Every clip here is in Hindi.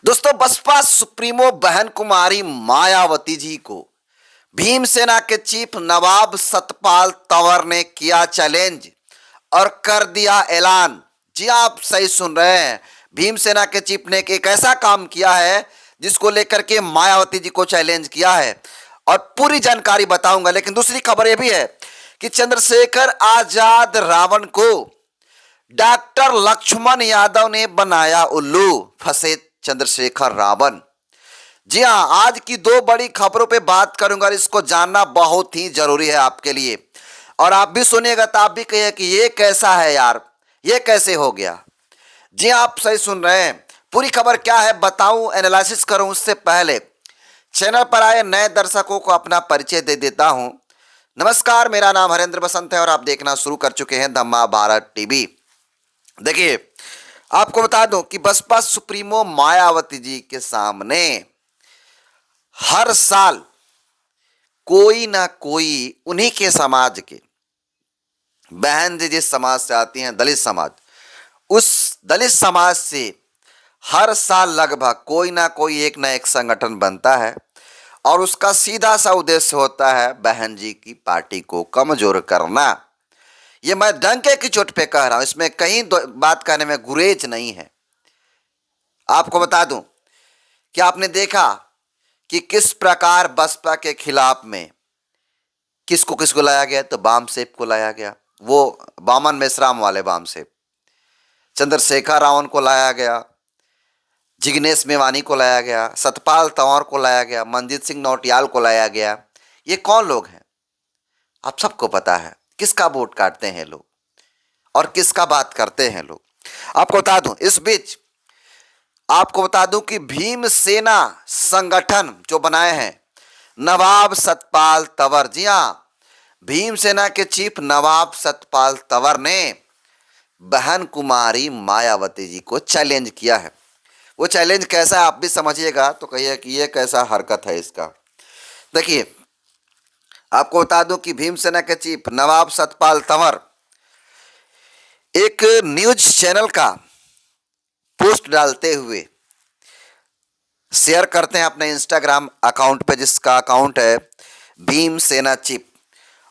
दोस्तों, बसपा सुप्रीमो बहन कुमारी मायावती जी को भीमसेना के चीफ नवाब सतपाल तंवर ने किया चैलेंज और कर दिया ऐलान। जी, आप सही सुन रहे हैं। भीमसेना के चीफ ने एक ऐसा काम किया है जिसको लेकर के मायावती जी को चैलेंज किया है और पूरी जानकारी बताऊंगा। लेकिन दूसरी खबर यह भी है कि चंद्रशेखर आजाद रावण को डॉक्टर लक्ष्मण यादव ने बनाया उल्लू, फंसे चंद्रशेखर रावण। जी हां, आज की दो बड़ी खबरों पे बात करूंगा और इसको जानना बहुत ही जरूरी है आपके लिए। और आप भी सुनिएगा तो आप भी कहिए कि ये कैसा है यार, ये कैसे हो गया। जी हां, आप सही सुन रहे हैं। पूरी खबर क्या है बताऊं, एनालिसिस करूं उससे पहले चैनल पर आए नए दर्शकों को अपना परिचय दे देता हूं। नमस्कार, मेरा नाम हरेंद्र बसंत है और आप देखना शुरू कर चुके हैं द महाभारत टीवी। देखिए, आपको बता दूं कि बसपा सुप्रीमो मायावती जी के सामने हर साल कोई ना कोई उन्हीं के समाज के बहन जी जिस समाज से आती हैं, दलित समाज, उस दलित समाज से हर साल लगभग कोई ना कोई एक ना एक संगठन बनता है और उसका सीधा सा उद्देश्य होता है बहन जी की पार्टी को कमजोर करना। ये मैं डंके की चोट पे कह रहा हूं, इसमें कहीं बात कहने में गुरेज नहीं है। आपको बता दूं कि आपने देखा कि किस प्रकार बसपा के खिलाफ में किसको किसको लाया गया, तो बामसेब को लाया गया, वो बामन मेश्राम वाले बामसेब। चंद्रशेखर रावण को लाया गया, जिग्नेश मेवानी को लाया गया, सतपाल तंवर को लाया गया, मंजीत सिंह नौटियाल को लाया गया। ये कौन लोग हैं? आप सबको पता है किसका वोट काटते हैं लोग और किसका बात करते हैं लोग। आपको बता दूं, इस बीच आपको बता दूं कि भीमसेना संगठन जो बनाए हैं नवाब सतपाल तंवर, जी हां, भीमसेना के चीफ नवाब सतपाल तंवर ने बहन कुमारी मायावती जी को चैलेंज किया है। वो चैलेंज कैसा है आप भी समझिएगा तो कहिए कि ये कैसा हरकत है इसका। देखिए, आपको बता दूं कि भीमसेना के चीफ नवाब सतपाल तंवर एक न्यूज चैनल का पोस्ट डालते हुए शेयर करते हैं अपने इंस्टाग्राम अकाउंट पे, जिसका अकाउंट है भीमसेना चीफ।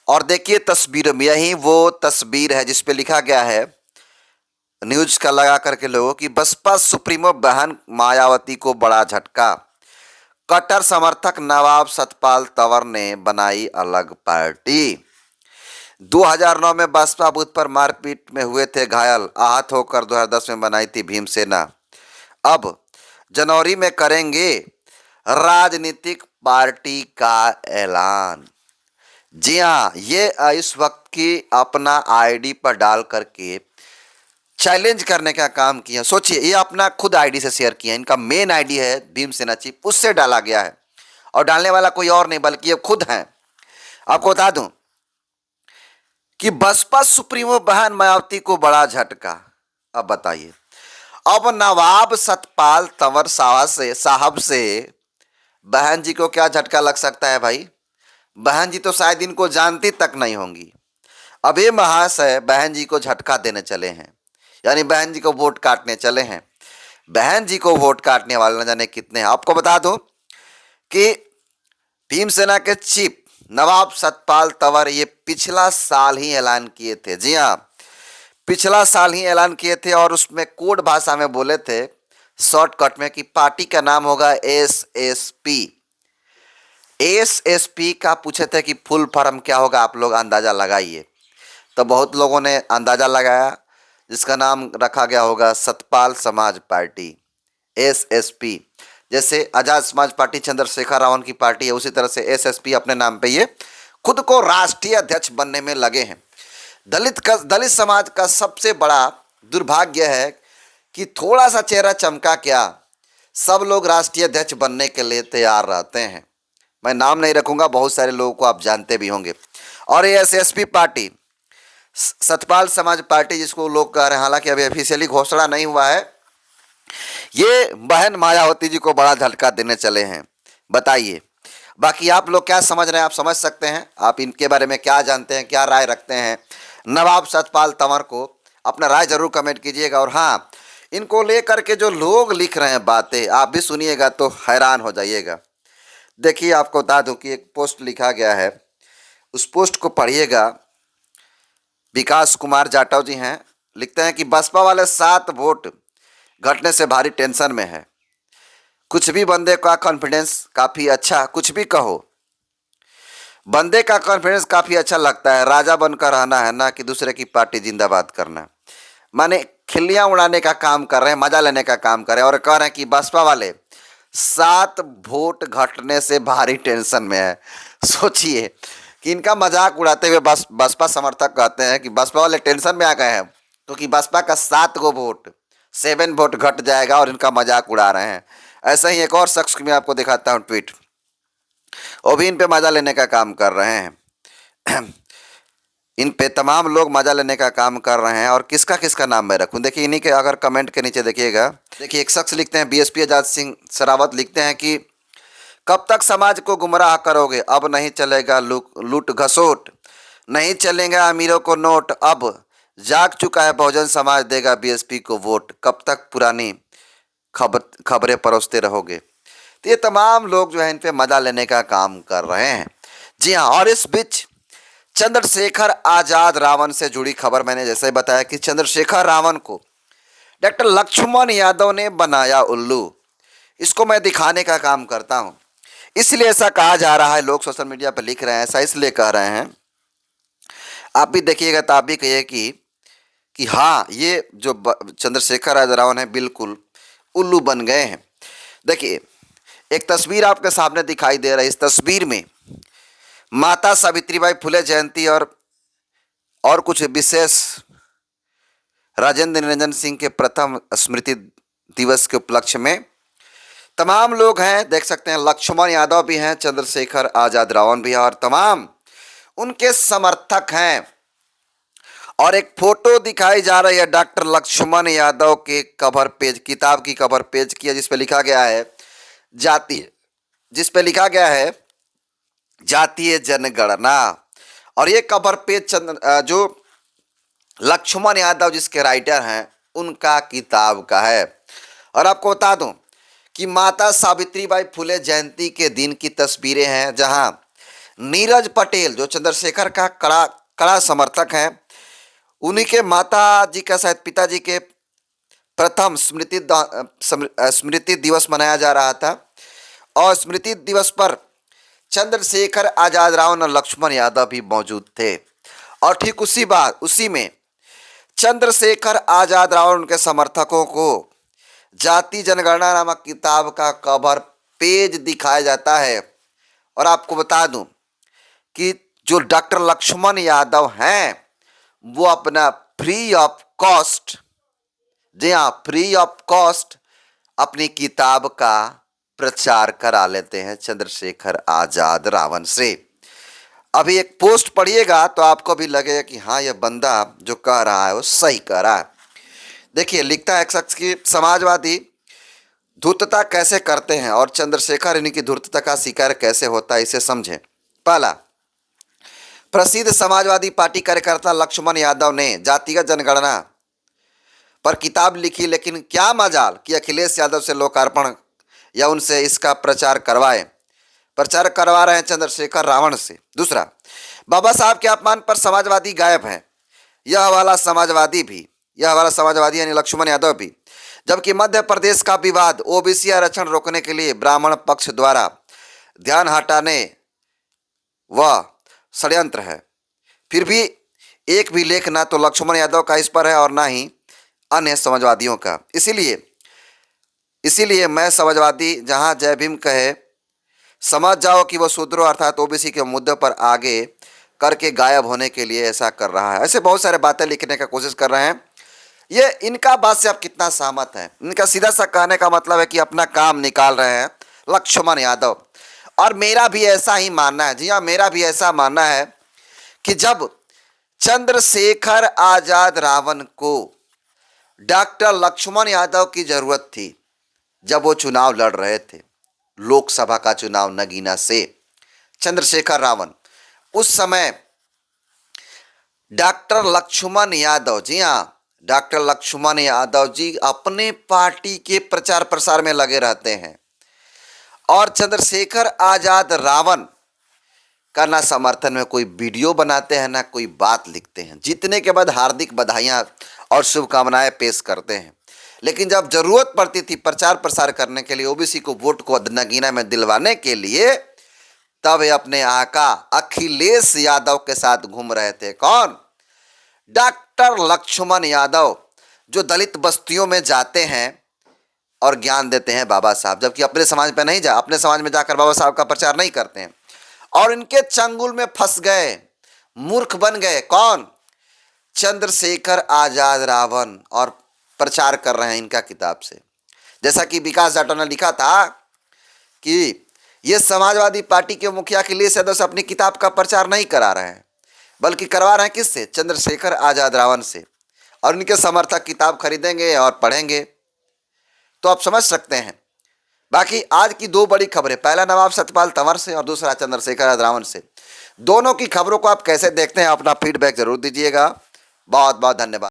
और देखिए तस्वीर में, यही वो तस्वीर है जिस पे लिखा गया है न्यूज का लगा करके लोगों की, बसपा सुप्रीमो बहन मायावती को बड़ा झटका, कट्टर समर्थक नवाब सतपाल तंवर ने बनाई अलग पार्टी। 2009 में बसपा बूथ पर मारपीट में हुए थे घायल, आहत होकर 2010 में बनाई थी भीमसेना, अब जनवरी में करेंगे राजनीतिक पार्टी का ऐलान। जी हाँ, ये इस वक्त की अपना आईडी पर डाल करके चैलेंज करने का काम किया। सोचिए, ये अपना खुद आईडी से शेयर किया, इनका मेन आईडी है भीमसेना चीफ, उससे डाला गया है और डालने वाला कोई और नहीं बल्कि ये खुद हैं। आपको बता दूं कि बसपा सुप्रीमो बहन मायावती को बड़ा झटका। अब बताइए, अब नवाब सतपाल तंवर साहब से बहन जी को क्या झटका लग सकता है भाई? बहन जी तो शायद इनको जानती तक नहीं होंगी। अब ये महाशय बहन जी को झटका देने चले हैं, यानी बहन जी को वोट काटने चले हैं। बहन जी को वोट काटने वाले न जाने कितने हैं। आपको बता दूं कि भीमसेना के चीफ नवाब सतपाल तंवर ये पिछला साल ही ऐलान किए थे। जी हाँ, पिछला साल ही ऐलान किए थे और उसमें कोड भाषा में बोले थे, शॉर्टकट में, कि पार्टी का नाम होगा एसएसपी। एसएसपी का पूछे थे कि फुल फॉर्म क्या होगा, आप लोग अंदाजा लगाइए। तो बहुत लोगों ने अंदाजा लगाया, जिसका नाम रखा गया होगा सतपाल समाज पार्टी, एसएसपी। जैसे आजाद समाज पार्टी चंद्रशेखर रावण की पार्टी है, उसी तरह से एसएसपी अपने नाम पे ये खुद को राष्ट्रीय अध्यक्ष बनने में लगे हैं। दलित समाज का सबसे बड़ा दुर्भाग्य है कि थोड़ा सा चेहरा चमका क्या, सब लोग राष्ट्रीय अध्यक्ष बनने के लिए तैयार रहते हैं। मैं नाम नहीं रखूंगा, बहुत सारे लोगों को आप जानते भी होंगे। और ये एसएसपी पार्टी, सतपाल समाज पार्टी जिसको लोग कह रहे हैं, हालांकि अभी ऑफिशियली घोषणा नहीं हुआ है, ये बहन मायावती जी को बड़ा झटका देने चले हैं। बताइए, बाकी आप लोग क्या समझ रहे हैं? आप समझ सकते हैं, आप इनके बारे में क्या जानते हैं, क्या राय रखते हैं? नवाब सतपाल तंवर को अपना राय जरूर कमेंट कीजिएगा। और हाँ, इनको लेकर के जो लोग लिख रहे हैं बातें, आप भी सुनिएगा तो हैरान हो जाइएगा। देखिए, आपको बता दूं कि एक पोस्ट लिखा गया है, उस पोस्ट को पढ़िएगा। विकास कुमार जाटव जी हैं, लिखते हैं कि बसपा वाले 7 वोट घटने से भारी टेंशन में है। कुछ भी बंदे का कॉन्फिडेंस काफ़ी अच्छा, कुछ भी कहो, बंदे का कॉन्फिडेंस काफ़ी अच्छा लगता है। राजा बनकर रहना है ना कि दूसरे की पार्टी जिंदाबाद करना। माने खिल्लियाँ उड़ाने का काम कर रहे हैं, मजा लेने का काम कर रहे हैं और कह रहे हैं कि बसपा वाले 7 वोट घटने से भारी टेंशन में है। सोचिए कि इनका मजाक उड़ाते हुए बसपा समर्थक कहते हैं कि बसपा वाले टेंशन में आ गए हैं क्योंकि बसपा का 7 गो वोट 7 वोट घट जाएगा और इनका मजाक उड़ा रहे हैं। ऐसा ही एक और शख्स की मैं आपको दिखाता हूँ ट्वीट, वो भी इन पे मजा लेने का काम कर रहे हैं। इन पे तमाम लोग मजा लेने का काम कर रहे हैं और किसका किसका नाम मैं रखूं। देखिए, इन्हीं के अगर कमेंट के नीचे देखिएगा, देखिए एक शख्स लिखते हैं, बीएसपी आजाद सिंह सरावत लिखते हैं कि कब तक समाज को गुमराह करोगे, अब नहीं चलेगा लूट घसोट, नहीं चलेगा अमीरों को नोट, अब जाग चुका है बहुजन समाज, देगा बीएसपी को वोट, कब तक पुरानी खबरें परोसते रहोगे। तो ये तमाम लोग जो है इन पे मजा लेने का काम कर रहे हैं। जी हाँ, और इस बीच चंद्रशेखर आजाद रावण से जुड़ी खबर मैंने जैसे बताया कि चंद्रशेखर रावण को डॉक्टर लक्ष्मण यादव ने बनाया उल्लू। इसको मैं दिखाने का काम करता हूं, इसलिए ऐसा कहा जा रहा है, लोग सोशल मीडिया पर लिख रहे हैं, ऐसा इसलिए कह रहे हैं। आप भी देखिएगा तो आप भी कहिए कि हाँ, ये जो चंद्रशेखर आजाद रावण है बिल्कुल उल्लू बन गए हैं। देखिए, एक तस्वीर आपके सामने दिखाई दे रही है। इस तस्वीर में माता सावित्रीबाई फुले जयंती और कुछ विशेष राजेंद्र निरंजन सिंह के प्रथम स्मृति दिवस के उपलक्ष्य में तमाम लोग हैं, देख सकते हैं। लक्ष्मण यादव भी हैं, चंद्रशेखर आजाद रावण भी है और तमाम उनके समर्थक हैं। और एक फोटो दिखाई जा रही है डॉक्टर लक्ष्मण यादव के कवर पेज, किताब की कवर पेज की है, जिस पे लिखा गया है जातीय जनगणना। और ये कवर पेज जो लक्ष्मण यादव जिसके राइटर हैं उनका किताब का है। और आपको बता दूं कि माता सावित्रीबाई फुले जयंती के दिन की तस्वीरें हैं, जहां नीरज पटेल जो चंद्रशेखर का कड़ा समर्थक हैं, उन्हीं के माता जी का शायद पिताजी के प्रथम स्मृति दिवस मनाया जा रहा था और स्मृति दिवस पर चंद्रशेखर आजाद रावण और लक्ष्मण यादव भी मौजूद थे। और ठीक उसी में चंद्रशेखर आजाद रावण उनके समर्थकों को जाति जनगणना नामक किताब का कवर पेज दिखाया जाता है। और आपको बता दूं कि जो डॉक्टर लक्ष्मण यादव हैं वो अपना फ्री ऑफ कॉस्ट, जी हाँ, फ्री ऑफ कॉस्ट अपनी किताब का प्रचार करा लेते हैं चंद्रशेखर आजाद रावण से। अभी एक पोस्ट पढ़िएगा तो आपको भी लगेगा कि हाँ, यह बंदा जो कह रहा है वो सही कह रहा है। देखिए, लिखता है एक शख्स की समाजवादी धूर्तता कैसे करते हैं और चंद्रशेखर इनकी धूर्तता का शिकार कैसे होता है, इसे समझें। पहला, प्रसिद्ध समाजवादी पार्टी कार्यकर्ता लक्ष्मण यादव ने जातिगत जनगणना पर किताब लिखी, लेकिन क्या मजाल कि अखिलेश यादव से लोकार्पण या उनसे इसका प्रचार करवा रहे हैं चंद्रशेखर रावण से। दूसरा, बाबा साहब के अपमान पर समाजवादी गायब हैं, यह वाला समाजवादी यानी लक्ष्मण यादव भी। जबकि मध्य प्रदेश का विवाद ओबीसी आरक्षण रोकने के लिए ब्राह्मण पक्ष द्वारा ध्यान हटाने वह षड्यंत्र है। फिर भी एक भी लेख ना तो लक्ष्मण यादव का इस पर है और ना ही अन्य समाजवादियों का। इसीलिए मैं समाजवादी जहां जय भीम कहे समझ जाओ कि वह शूद्रों अर्थात ओबीसी के मुद्दे पर आगे करके गायब होने के लिए ऐसा कर रहा है। ऐसे बहुत सारे बातें लिखने का कोशिश कर रहे हैं। ये इनका बात से आप कितना सहमत हैं? इनका सीधा सा कहने का मतलब है कि अपना काम निकाल रहे हैं लक्ष्मण यादव। और मेरा भी ऐसा ही मानना है, जी हाँ, मेरा भी ऐसा मानना है कि जब चंद्रशेखर आजाद रावण को डॉक्टर लक्ष्मण यादव की जरूरत थी, जब वो चुनाव लड़ रहे थे, लोकसभा का चुनाव नगीना से, चंद्रशेखर रावण उस समय डॉक्टर लक्ष्मण यादव, जी हाँ, डॉक्टर लक्ष्मण यादव जी अपने पार्टी के प्रचार प्रसार में लगे रहते हैं और चंद्रशेखर आजाद रावण का ना समर्थन में कोई वीडियो बनाते हैं ना कोई बात लिखते हैं। जीतने के बाद हार्दिक बधाइयाँ और शुभकामनाएं पेश करते हैं, लेकिन जब जरूरत पड़ती थी प्रचार प्रसार करने के लिए, ओबीसी को वोट को नगीना में दिलवाने के लिए, तब वे अपने आका अखिलेश यादव के साथ घूम रहे थे। कौन? डॉक्टर लक्ष्मण यादव, जो दलित बस्तियों में जाते हैं और ज्ञान देते हैं बाबा साहब, जबकि अपने समाज पे नहीं अपने समाज में जाकर बाबा साहब का प्रचार नहीं करते हैं। और इनके चंगुल में फंस गए, मूर्ख बन गए। कौन? चंद्रशेखर आजाद रावण, और प्रचार कर रहे हैं इनका किताब से। जैसा कि विकास जाटव ने लिखा था कि ये समाजवादी पार्टी के मुखिया अखिलेश यादव से अपनी किताब का प्रचार नहीं करा रहे हैं, बल्कि करवा रहे हैं किससे? चंद्रशेखर आजाद रावण से। और इनके समर्थक किताब खरीदेंगे और पढ़ेंगे, तो आप समझ सकते हैं। बाकी आज की दो बड़ी खबरें, पहला नवाब सतपाल तंवर से और दूसरा चंद्रशेखर आजाद रावण से। दोनों की खबरों को आप कैसे देखते हैं, अपना फीडबैक जरूर दीजिएगा। बहुत बहुत धन्यवाद।